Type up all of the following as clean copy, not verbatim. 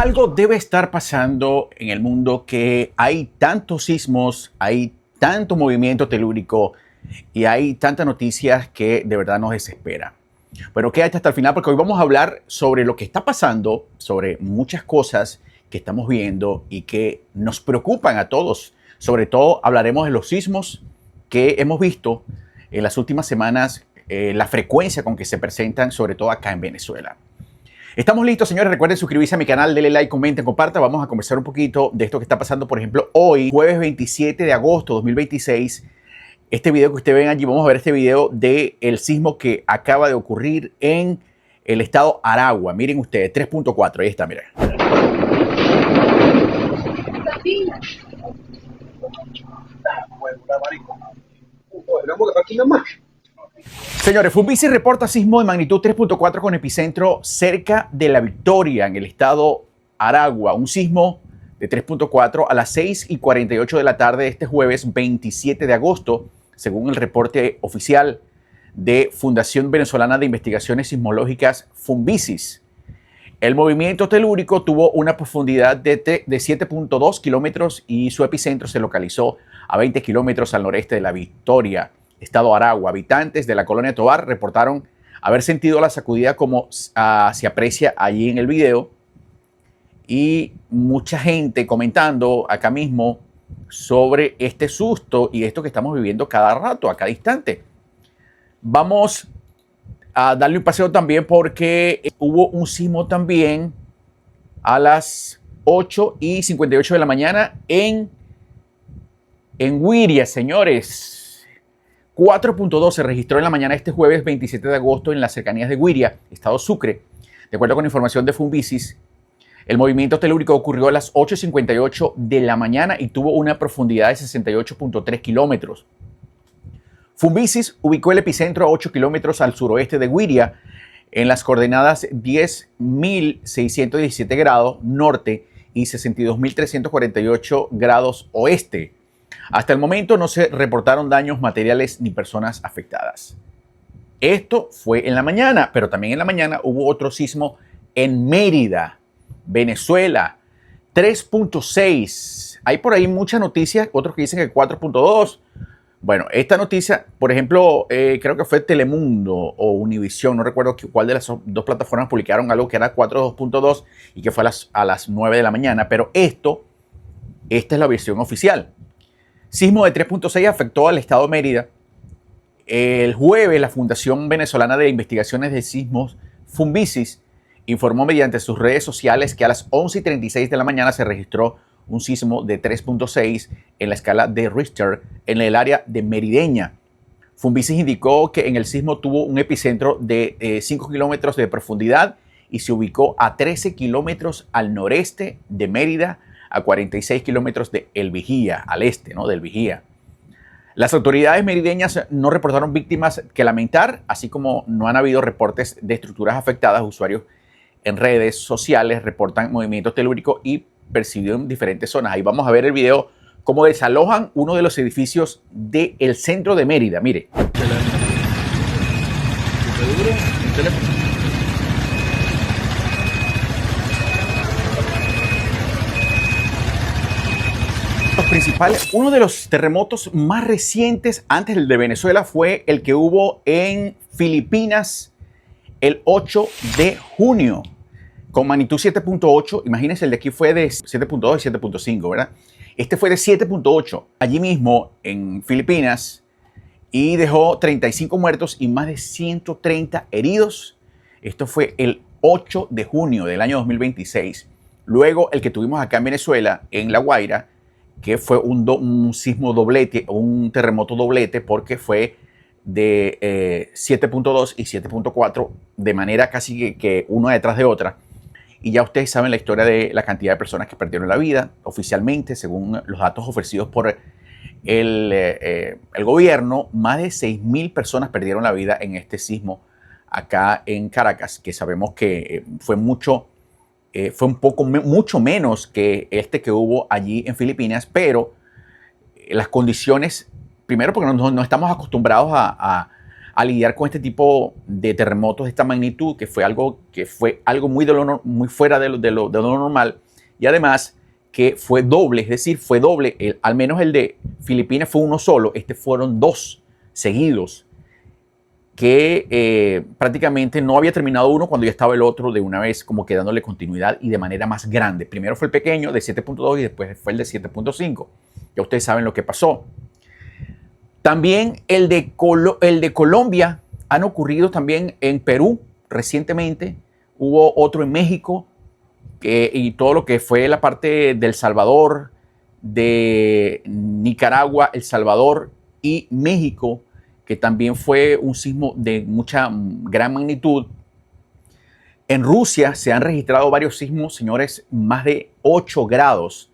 Algo debe estar pasando en el mundo que hay tantos sismos, hay tanto movimiento telúrico y hay tantas noticias que de verdad nos desespera. Pero quédate hasta el final porque hoy vamos a hablar sobre lo que está pasando, sobre muchas cosas que estamos viendo y que nos preocupan a todos. Sobre todo hablaremos de los sismos que hemos visto en las últimas semanas, la frecuencia con que se presentan, sobre todo acá en Venezuela. Estamos listos, señores. Recuerden suscribirse a mi canal, denle like, comenten, compartan. Vamos a conversar un poquito de esto que está pasando, por ejemplo, hoy, jueves 27 de agosto de 2026. Este video que ustedes ven allí, vamos a ver este video del sismo que acaba de ocurrir en el estado Aragua. Miren ustedes, 3.4, ahí está, miren. Señores, Funvisis reporta sismo de magnitud 3.4 con epicentro cerca de La Victoria, en el estado Aragua. Un sismo de 3.4 a las 6:48 de la tarde de este jueves 27 de agosto, según el reporte oficial de Fundación Venezolana de Investigaciones Sismológicas, Funvisis. El movimiento telúrico tuvo una profundidad de 7.2 kilómetros y su epicentro se localizó a 20 kilómetros al noreste de La Victoria, estado Aragua. Habitantes de la colonia Tovar reportaron haber sentido la sacudida como se aprecia allí en el video, y mucha gente comentando acá mismo sobre este susto y esto que estamos viviendo cada rato, a cada instante. Vamos a darle un paseo también porque hubo un sismo también a las 8:58 de la mañana en Güiria, señores. 4.2 se registró en la mañana este jueves 27 de agosto en las cercanías de Güiria, estado Sucre. De acuerdo con información de Funvisis, el movimiento telúrico ocurrió a las 8:58 de la mañana y tuvo una profundidad de 68.3 kilómetros. Funvisis ubicó el epicentro a 8 kilómetros al suroeste de Güiria, en las coordenadas 10.617 grados norte y 62.348 grados oeste. Hasta el momento no se reportaron daños materiales ni personas afectadas. Esto fue en la mañana, pero también en la mañana hubo otro sismo en Mérida, Venezuela, 3.6. Hay por ahí muchas noticias, otros que dicen que 4.2. Bueno, esta noticia, por ejemplo, creo que fue Telemundo o Univisión, no recuerdo cuál de las dos plataformas publicaron algo que era 4.2 y que fue a las 9 de la mañana, pero esta es la versión oficial. Sismo de 3.6 afectó al estado de Mérida. El jueves, la Fundación Venezolana de Investigaciones de Sismos, Funvisis, informó mediante sus redes sociales que a las 11:36 de la mañana se registró un sismo de 3.6 en la escala de Richter en el área de Merideña. Funvisis indicó que en el sismo tuvo un epicentro de 5 kilómetros de profundidad y se ubicó a 13 kilómetros al noreste de Mérida, a 46 kilómetros de El Vigía, al este, ¿no?, del Vigía. Las autoridades merideñas no reportaron víctimas que lamentar, así como no han habido reportes de estructuras afectadas. Usuarios en redes sociales reportan movimiento telúrico y percibido en diferentes zonas. Ahí vamos a ver el video cómo desalojan uno de los edificios del centro de Mérida. Mire. Uno de los terremotos más recientes antes del de Venezuela fue el que hubo en Filipinas el 8 de junio con magnitud 7.8. Imagínense, el de aquí fue de 7.2 y 7.5, ¿verdad? Este fue de 7.8 allí mismo en Filipinas y dejó 35 muertos y más de 130 heridos. Esto fue el 8 de junio del año 2026. Luego el que tuvimos acá en Venezuela, en La Guaira, que fue un sismo doblete, un terremoto doblete, porque fue de 7.2 y 7.4 de manera casi que una detrás de otra. Y ya ustedes saben la historia de la cantidad de personas que perdieron la vida. Oficialmente, según los datos ofrecidos por el gobierno, más de 6.000 personas perdieron la vida en este sismo acá en Caracas, que sabemos que fue mucho mucho menos que este que hubo allí en Filipinas, pero las condiciones, primero porque no estamos acostumbrados a a lidiar con este tipo de terremotos de esta magnitud, que fue algo muy, muy fuera de lo normal, y además que fue doble, es decir, fue doble, al menos el de Filipinas fue uno solo, fueron dos seguidos, que prácticamente no había terminado uno cuando ya estaba el otro de una vez, como que dándole continuidad y de manera más grande. Primero fue el pequeño de 7.2 y después fue el de 7.5. Ya ustedes saben lo que pasó. También el de Colombia han ocurrido también en Perú recientemente. Hubo otro en México y todo lo que fue la parte del Salvador, de Nicaragua, El Salvador y México, que también fue un sismo de gran magnitud. En Rusia se han registrado varios sismos, señores, más de 8 grados,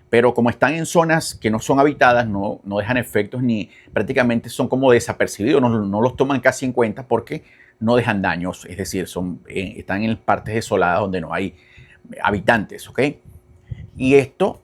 pero como están en zonas que no son habitadas, no dejan efectos ni prácticamente son como desapercibidos, no los toman casi en cuenta porque no dejan daños, es decir, están en partes desoladas donde no hay habitantes, ¿ok? Y esto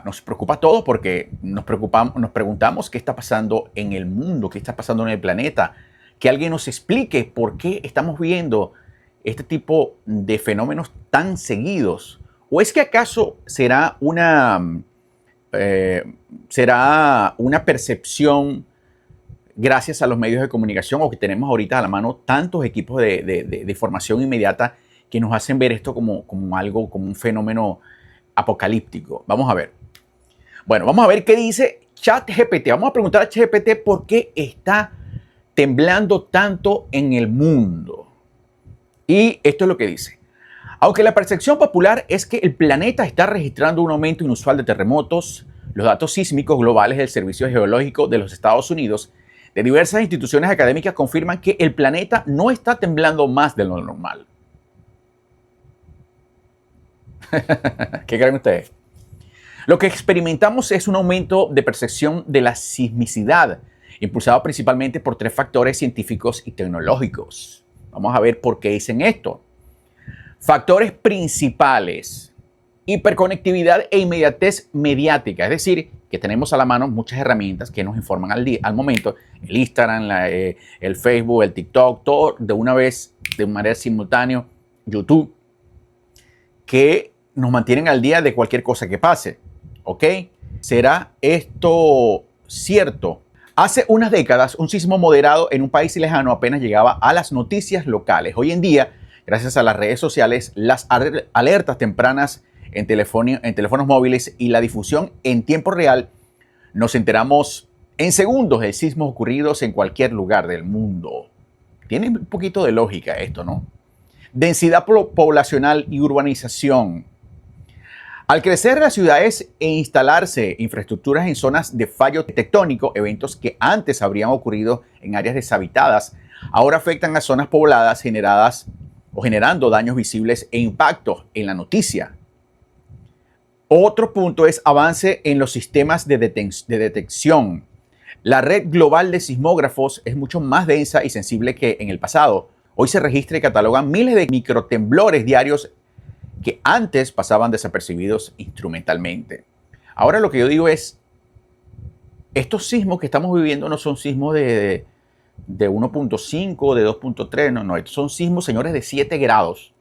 nos preocupa a todos porque nos preguntamos qué está pasando en el mundo, qué está pasando en el planeta, que alguien nos explique por qué estamos viendo este tipo de fenómenos tan seguidos. ¿O es que acaso será una percepción gracias a los medios de comunicación o que tenemos ahorita a la mano tantos equipos de información inmediata que nos hacen ver esto como algo, como un fenómeno apocalíptico? Vamos a ver. Bueno, vamos a ver qué dice ChatGPT. Vamos a preguntar a ChatGPT por qué está temblando tanto en el mundo. Y esto es lo que dice. Aunque la percepción popular es que el planeta está registrando un aumento inusual de terremotos, los datos sísmicos globales del Servicio Geológico de los Estados Unidos de diversas instituciones académicas confirman que el planeta no está temblando más de lo normal. ¿Qué creen ustedes? Lo que experimentamos es un aumento de percepción de la sismicidad, impulsado principalmente por 3 factores científicos y tecnológicos. Vamos a ver por qué dicen esto. Factores principales: hiperconectividad e inmediatez mediática, es decir, que tenemos a la mano muchas herramientas que nos informan al momento, el Instagram, el Facebook, el TikTok, todo de una vez, de manera simultánea, YouTube, que nos mantienen al día de cualquier cosa que pase, ¿ok? ¿Será esto cierto? Hace unas décadas, un sismo moderado en un país lejano apenas llegaba a las noticias locales. Hoy en día, gracias a las redes sociales, las alertas tempranas en teléfonos móviles y la difusión en tiempo real, nos enteramos en segundos de sismos ocurridos en cualquier lugar del mundo. Tiene un poquito de lógica esto, ¿no? Densidad poblacional y urbanización. Al crecer las ciudades e instalarse infraestructuras en zonas de fallo tectónico, eventos que antes habrían ocurrido en áreas deshabitadas, ahora afectan a zonas pobladas generando daños visibles e impactos en la noticia. Otro punto es avance en los sistemas de detección. La red global de sismógrafos es mucho más densa y sensible que en el pasado. Hoy se registran y catalogan miles de microtemblores diarios que antes pasaban desapercibidos instrumentalmente. Ahora lo que yo digo es, estos sismos que estamos viviendo no son sismos de 1.5, de 2.3, no, estos son sismos, señores, de 7 grados.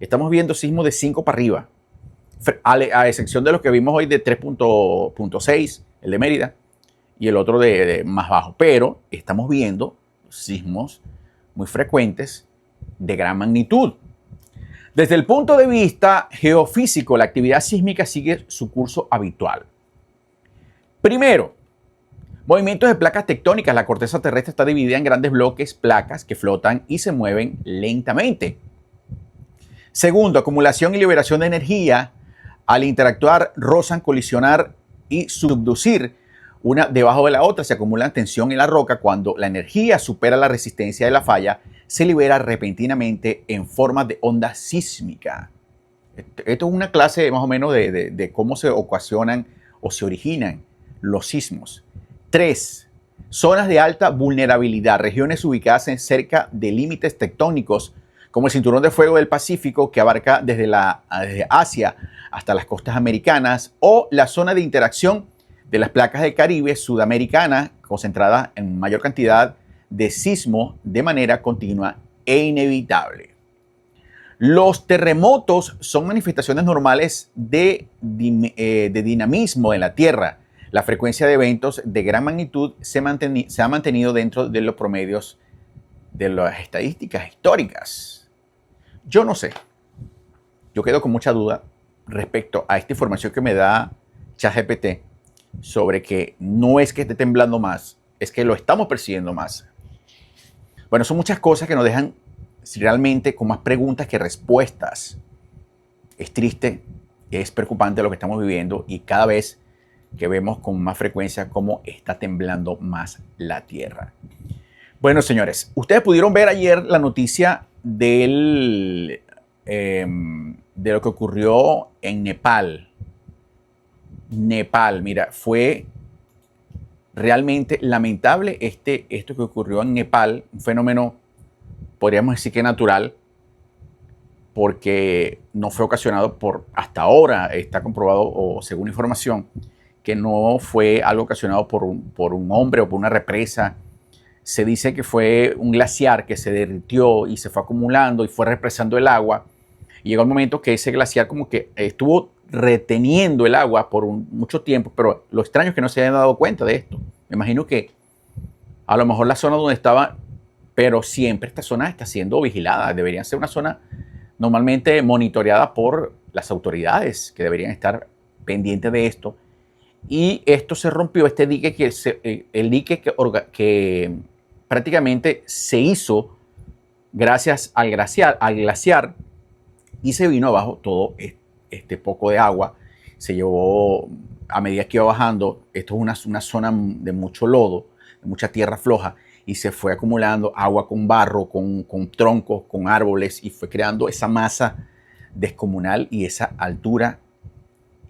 Estamos viendo sismos de 5 para arriba, a excepción de los que vimos hoy de 3.6, el de Mérida, y el otro de más bajo. Pero estamos viendo sismos muy frecuentes de gran magnitud. Desde el punto de vista geofísico, la actividad sísmica sigue su curso habitual. Primero, movimientos de placas tectónicas. La corteza terrestre está dividida en grandes bloques, placas que flotan y se mueven lentamente. Segundo, acumulación y liberación de energía. Al interactuar, rozan, colisionar y subducir una debajo de la otra. Se acumula tensión en la roca. Cuando la energía supera la resistencia de la falla, se libera repentinamente en forma de onda sísmica. Esto es una clase más o menos de cómo se ocasionan o se originan los sismos. 3. Zonas de alta vulnerabilidad. Regiones ubicadas cerca de límites tectónicos, como el cinturón de fuego del Pacífico, que abarca desde Asia hasta las costas americanas, o la zona de interacción de las placas del Caribe sudamericana, concentrada en mayor cantidad de sismo de manera continua e inevitable. Los terremotos son manifestaciones normales de dinamismo en la Tierra. La frecuencia de eventos de gran magnitud se ha mantenido dentro de los promedios de las estadísticas históricas. Yo no sé. Yo quedo con mucha duda respecto a esta información que me da ChatGPT sobre que no es que esté temblando más, es que lo estamos percibiendo más. Bueno, son muchas cosas que nos dejan realmente con más preguntas que respuestas. Es triste, es preocupante lo que estamos viviendo y cada vez que vemos con más frecuencia cómo está temblando más la Tierra. Bueno, señores, ustedes pudieron ver ayer la noticia de lo que ocurrió en Nepal. Mira, fue realmente lamentable esto que ocurrió en Nepal, un fenómeno, podríamos decir que natural, porque no fue ocasionado hasta ahora está comprobado, o según información, que no fue algo ocasionado por un hombre o por una represa. Se dice que fue un glaciar que se derritió y se fue acumulando y fue represando el agua. Y llegó el momento que ese glaciar como que estuvo reteniendo el agua por mucho tiempo, pero lo extraño es que no se hayan dado cuenta de esto. Me imagino que a lo mejor la zona donde estaba, pero siempre esta zona está siendo vigilada. Debería ser una zona normalmente monitoreada por las autoridades que deberían estar pendientes de esto. Y esto se rompió, este dique, el dique que prácticamente se hizo gracias al glaciar y se vino abajo todo este poco de agua. Se llevó, a medida que iba bajando, esto es una zona de mucho lodo, de mucha tierra floja, y se fue acumulando agua con barro, con troncos, con árboles, y fue creando esa masa descomunal y esa altura,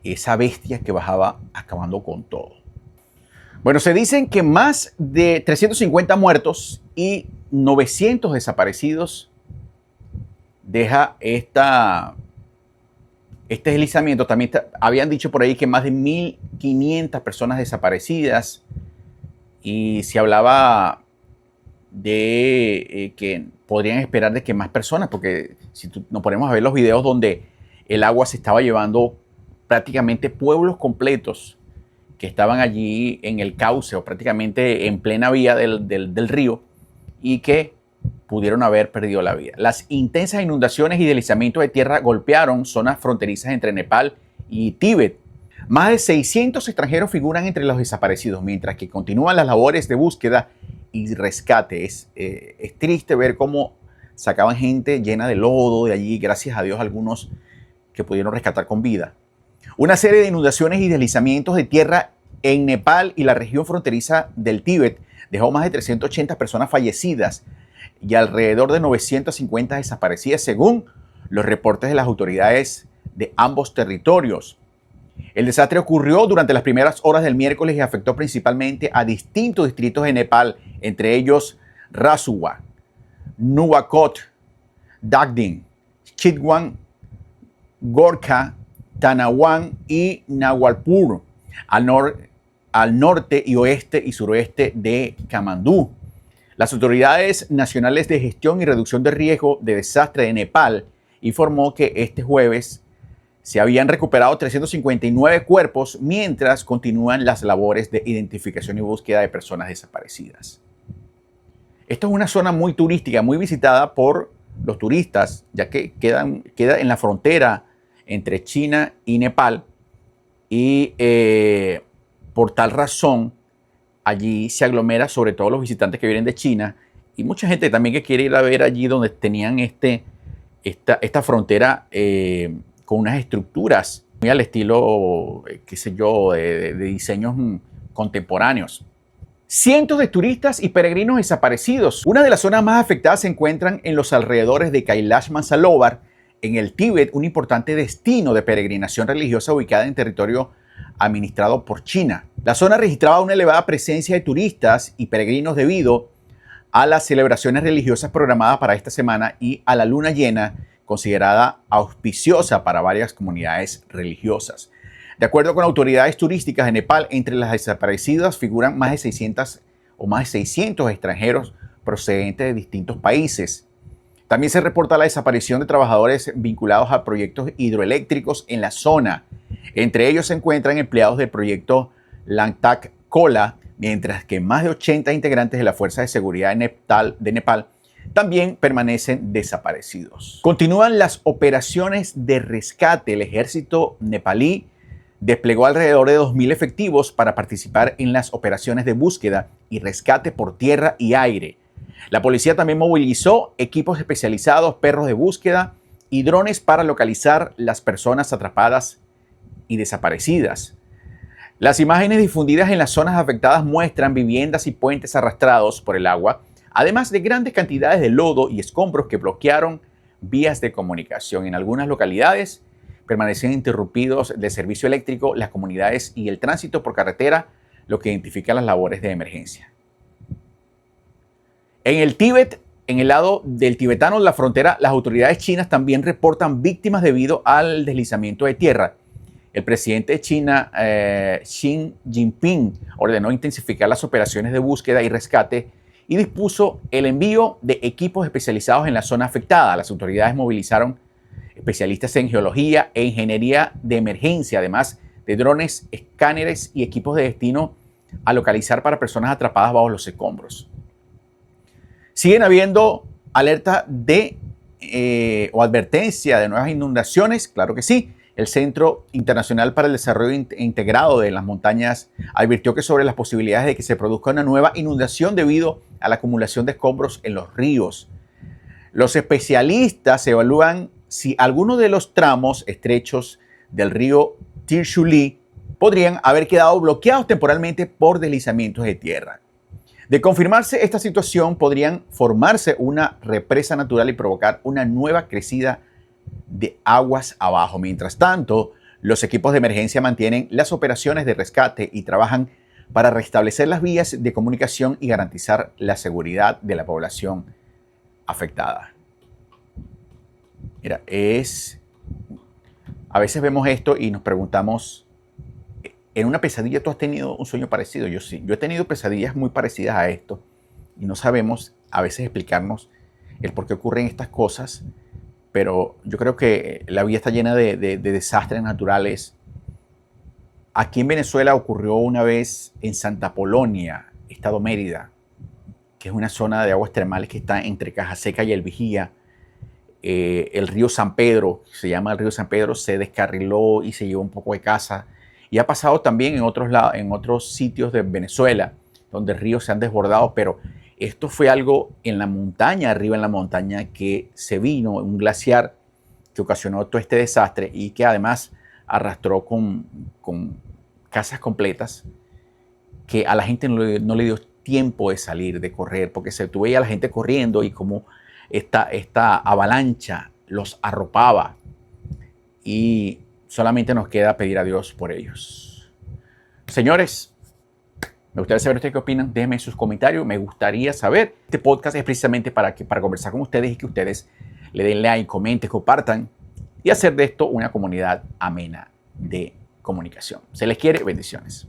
esa bestia que bajaba acabando con todo. Bueno, se dicen que más de 350 muertos y 900 desaparecidos deja este deslizamiento. También habían dicho por ahí que más de 1.500 personas desaparecidas, y se hablaba de que podrían esperar de que más personas, porque si nos ponemos a ver los videos donde el agua se estaba llevando prácticamente pueblos completos que estaban allí en el cauce o prácticamente en plena vía del río, y que pudieron haber perdido la vida. Las intensas inundaciones y deslizamientos de tierra golpearon zonas fronterizas entre Nepal y Tíbet. Más de 600 extranjeros figuran entre los desaparecidos, mientras que continúan las labores de búsqueda y rescate. Es triste ver cómo sacaban gente llena de lodo de allí, gracias a Dios algunos que pudieron rescatar con vida. Una serie de inundaciones y deslizamientos de tierra en Nepal y la región fronteriza del Tíbet dejó más de 380 personas fallecidas y alrededor de 950 desaparecidas, según los reportes de las autoridades de ambos territorios. El desastre ocurrió durante las primeras horas del miércoles y afectó principalmente a distintos distritos de Nepal, entre ellos Rasuwa, Nuwakot, Dagdin, Chitwan, Gorkha, Tanawan y Nawalpur, al norte y oeste y suroeste de Kamandú. Las autoridades nacionales de gestión y reducción de riesgo de desastre de Nepal informó que este jueves se habían recuperado 359 cuerpos mientras continúan las labores de identificación y búsqueda de personas desaparecidas. Esto es una zona muy turística, muy visitada por los turistas, ya que queda en la frontera entre China y Nepal, y por tal razón allí se aglomera sobre todo los visitantes que vienen de China y mucha gente también que quiere ir a ver allí donde tenían esta frontera con unas estructuras muy al estilo, qué sé yo, de diseños contemporáneos. Cientos de turistas y peregrinos desaparecidos. Una de las zonas más afectadas se encuentran en los alrededores de Kailash Mansarovar, en el Tíbet, un importante destino de peregrinación religiosa ubicada en territorio administrado por China. La zona registraba una elevada presencia de turistas y peregrinos debido a las celebraciones religiosas programadas para esta semana y a la luna llena, considerada auspiciosa para varias comunidades religiosas. De acuerdo con autoridades turísticas de Nepal, entre las desaparecidas figuran más de 600 extranjeros procedentes de distintos países. También se reporta la desaparición de trabajadores vinculados a proyectos hidroeléctricos en la zona. Entre ellos se encuentran empleados del proyecto Langtak Kola, mientras que más de 80 integrantes de la Fuerza de Seguridad de Nepal también permanecen desaparecidos. Continúan las operaciones de rescate. El ejército nepalí desplegó alrededor de 2.000 efectivos para participar en las operaciones de búsqueda y rescate por tierra y aire. La policía también movilizó equipos especializados, perros de búsqueda y drones para localizar las personas atrapadas y desaparecidas. Las imágenes difundidas en las zonas afectadas muestran viviendas y puentes arrastrados por el agua, además de grandes cantidades de lodo y escombros que bloquearon vías de comunicación. En algunas localidades permanecen interrumpidos el servicio eléctrico, las comunidades y el tránsito por carretera, lo que identifica las labores de emergencia. En el Tíbet, en el lado del tibetano, la frontera, las autoridades chinas también reportan víctimas debido al deslizamiento de tierra. El presidente de China, Xi Jinping, ordenó intensificar las operaciones de búsqueda y rescate y dispuso el envío de equipos especializados en la zona afectada. Las autoridades movilizaron especialistas en geología e ingeniería de emergencia, además de drones, escáneres y equipos de destino a localizar para personas atrapadas bajo los escombros. Siguen habiendo alerta o advertencia de nuevas inundaciones, claro que sí. El Centro Internacional para el Desarrollo Integrado de las Montañas advirtió que sobre las posibilidades de que se produzca una nueva inundación debido a la acumulación de escombros en los ríos. Los especialistas evalúan si algunos de los tramos estrechos del río Tirshuli podrían haber quedado bloqueados temporalmente por deslizamientos de tierra. De confirmarse esta situación, podrían formarse una represa natural y provocar una nueva crecida de aguas abajo. Mientras tanto, los equipos de emergencia mantienen las operaciones de rescate y trabajan para restablecer las vías de comunicación y garantizar la seguridad de la población afectada. Mira, a veces vemos esto y nos preguntamos, ¿en una pesadilla tú has tenido un sueño parecido? Yo sí, yo he tenido pesadillas muy parecidas a esto y no sabemos a veces explicarnos el por qué ocurren estas cosas, pero yo creo que la vida está llena de desastres naturales. Aquí en Venezuela ocurrió una vez en Santa Polonia, estado Mérida, que es una zona de aguas termales que está entre Cajaseca y El Vigía. El río San Pedro, se llama el río San Pedro, se descarriló y se llevó un poco de casa. Y ha pasado también en otros sitios de Venezuela, donde ríos se han desbordado, pero esto fue algo en la montaña, arriba en la montaña, que se vino, un glaciar que ocasionó todo este desastre y que además arrastró con casas completas, que a la gente no le dio tiempo de salir, de correr, porque se veía a la gente corriendo y como esta avalancha los arropaba. Y solamente nos queda pedir a Dios por ellos. Señores, me gustaría saber ustedes qué opinan. Déjenme sus comentarios. Me gustaría saber. Este podcast es precisamente para conversar con ustedes y que ustedes le den like, comenten, compartan y hacer de esto una comunidad amena de comunicación. Se les quiere. Bendiciones.